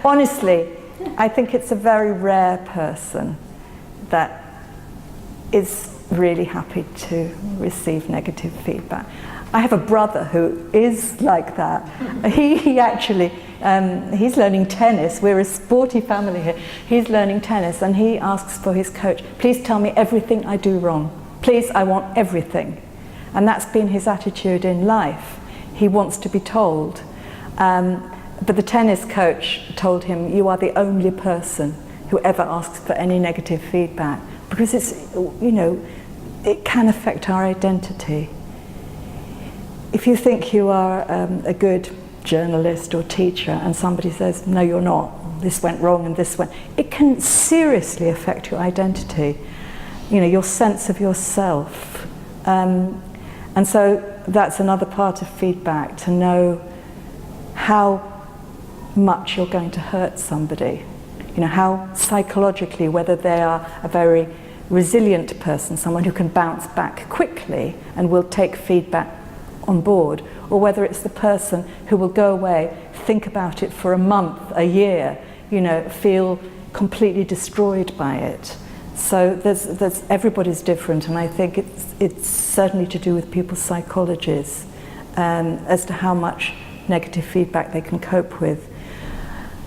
Honestly, I think it's a very rare person that is really happy to receive negative feedback. I have a brother who is like that. He actually, he's learning tennis. We're a sporty family here. He's learning tennis and he asks for his coach, please tell me everything I do wrong. Please, I want everything. And that's been his attitude in life. He wants to be told. But the tennis coach told him, you are the only person who ever asks for any negative feedback, because it's, you know, it can affect our identity. If you think you are a good journalist or teacher and somebody says, no, you're not, this went wrong and this went, it can seriously affect your identity, you know, your sense of yourself. And so that's another part of feedback, to know how much you're going to hurt somebody. You know, how psychologically, whether they are a very resilient person, someone who can bounce back quickly and will take feedback on board, or whether it's the person who will go away, think about it for a month, a year, you know, feel completely destroyed by it. So there's everybody's different, and I think it's certainly to do with people's psychologies as to how much negative feedback they can cope with.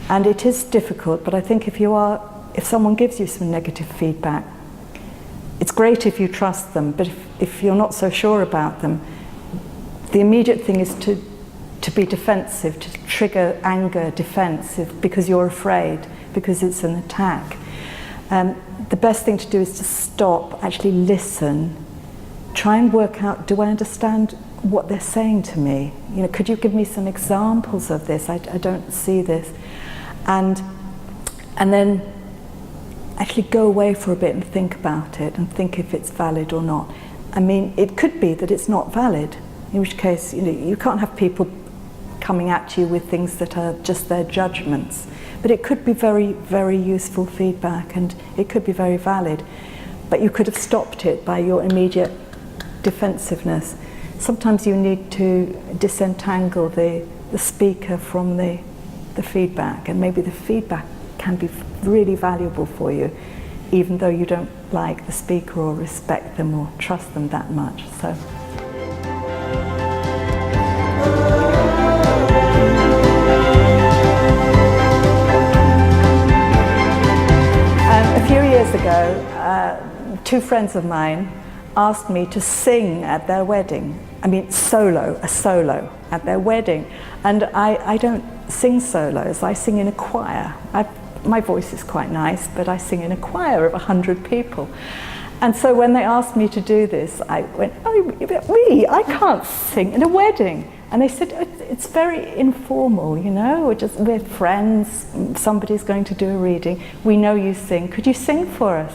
And it is difficult, but I think if someone gives you some negative feedback, it's great if you trust them, but if you're not so sure about them, the immediate thing is to be defensive, to trigger anger, defensive, because you're afraid, because it's an attack. The best thing to do is to stop, actually listen, try and work out, do I understand what they're saying to me? You know, could you give me some examples of this? I don't see this. And then actually go away for a bit and think about it and think if it's valid or not. I mean, it could be that it's not valid, in which case, you know, you can't have people coming at you with things that are just their judgments. But it could be very, very useful feedback, and it could be very valid. But you could have stopped it by your immediate defensiveness. Sometimes you need to disentangle the speaker from the feedback, and maybe the feedback can be really valuable for you, even though you don't like the speaker or respect them or trust them that much. So. A few years ago, two friends of mine asked me to sing at their wedding. I mean, a solo at their wedding. And I don't sing solos, I sing in a choir. My voice is quite nice, but I sing in a choir of 100 people. And so when they asked me to do this, I went, oh, me, I can't sing in a wedding. And they said, it's very informal, you know, we're friends, somebody's going to do a reading, we know you sing, could you sing for us?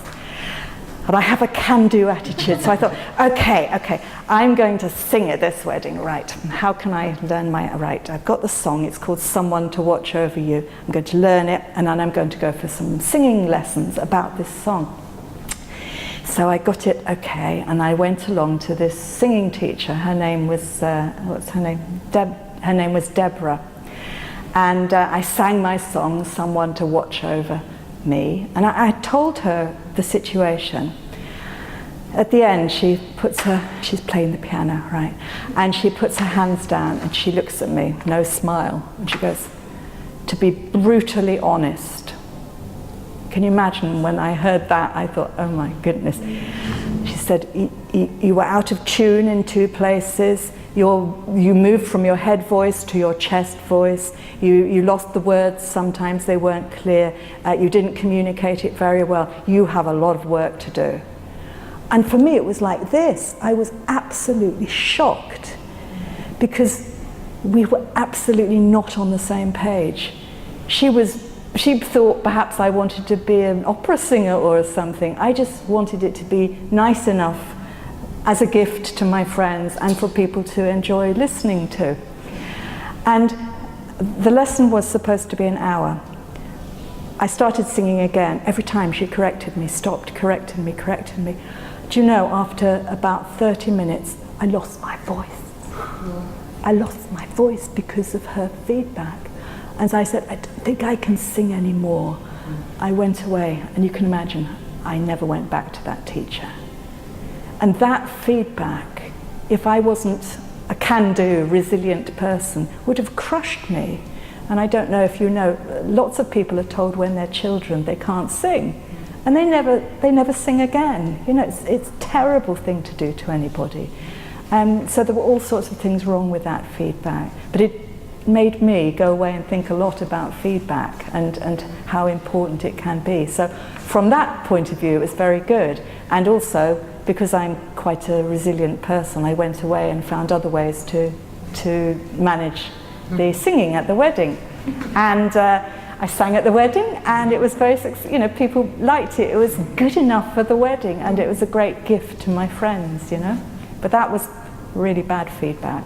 And I have a can-do attitude, so I thought, okay, I'm going to sing at this wedding, right? How can I learn right? I've got the song, it's called Someone to Watch Over You. I'm going to learn it, and then I'm going to go for some singing lessons about this song. So I got it okay, and I went along to this singing teacher. Her name was, what's her name? Her name was Deborah. And I sang my song, Someone to Watch Over Me, and I told her the situation. At the end, she's playing the piano, right? And she puts her hands down and she looks at me, no smile, and she goes, to be brutally honest. Can you imagine when I heard that, I thought, oh my goodness. She said, you were out of tune in two places. You moved from your head voice to your chest voice. You lost the words, sometimes they weren't clear. You didn't communicate it very well. You have a lot of work to do. And for me it was like this. I was absolutely shocked because we were absolutely not on the same page. She thought perhaps I wanted to be an opera singer or something. I just wanted it to be nice enough as a gift to my friends and for people to enjoy listening to. And the lesson was supposed to be an hour. I started singing again. Every time she corrected me, stopped, corrected me. Do you know, after about 30 minutes, I lost my voice. I lost my voice because of her feedback. As I said, I don't think I can sing anymore. I went away, and you can imagine, I never went back to that teacher. And that feedback, if I wasn't a can-do, resilient person, would have crushed me. And I don't know if you know, lots of people are told when they're children they can't sing. And they never sing again. You know, it's a terrible thing to do to anybody. So there were all sorts of things wrong with that feedback. But it made me go away and think a lot about feedback and how important it can be. So from that point of view, it was very good. And also, because I'm quite a resilient person, I went away and found other ways to manage the singing at the wedding. And I sang at the wedding, and it was very, you know, people liked it. It was good enough for the wedding, and it was a great gift to my friends, you know. But that was really bad feedback.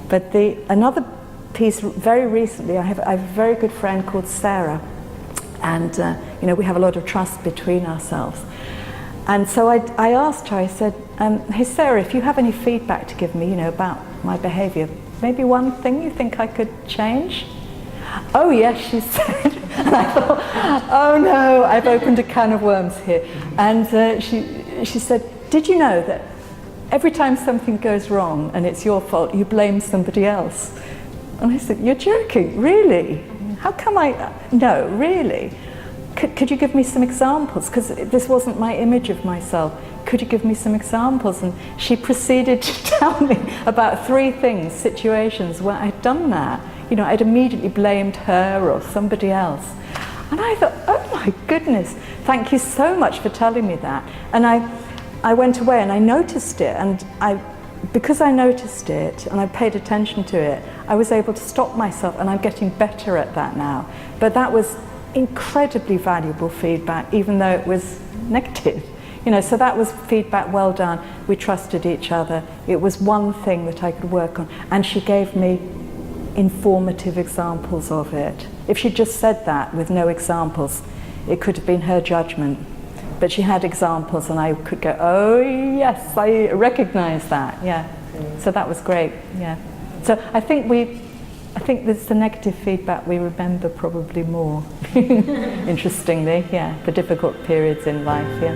But another piece, very recently, I have a very good friend called Sarah, and you know, we have a lot of trust between ourselves. And so I asked her, I said, hey Sarah, if you have any feedback to give me, you know, about my behaviour, maybe one thing you think I could change? Oh yes, she said. And I thought, oh no, I've opened a can of worms here. And she said, did you know that every time something goes wrong and it's your fault, you blame somebody else? And I said, you're joking, really? How come no, really? Could you give me some examples? Because this wasn't my image of myself. Could you give me some examples? And she proceeded to tell me about 3 things, situations where I'd done that. You know, I'd immediately blamed her or somebody else. And I thought, oh my goodness, thank you so much for telling me that. And I went away and I noticed it, and because I noticed it and I paid attention to it, I was able to stop myself, and I'm getting better at that now. But that was incredibly valuable feedback, even though it was negative. You know, so that was feedback well done. We trusted each other. It was one thing that I could work on, and she gave me informative examples of it. If she just said that with no examples, it could have been her judgment. But she had examples, and I could go, oh yes, I recognize that, yeah. So that was great, yeah. So I think it's the negative feedback we remember probably more, interestingly, yeah, the difficult periods in life, yeah.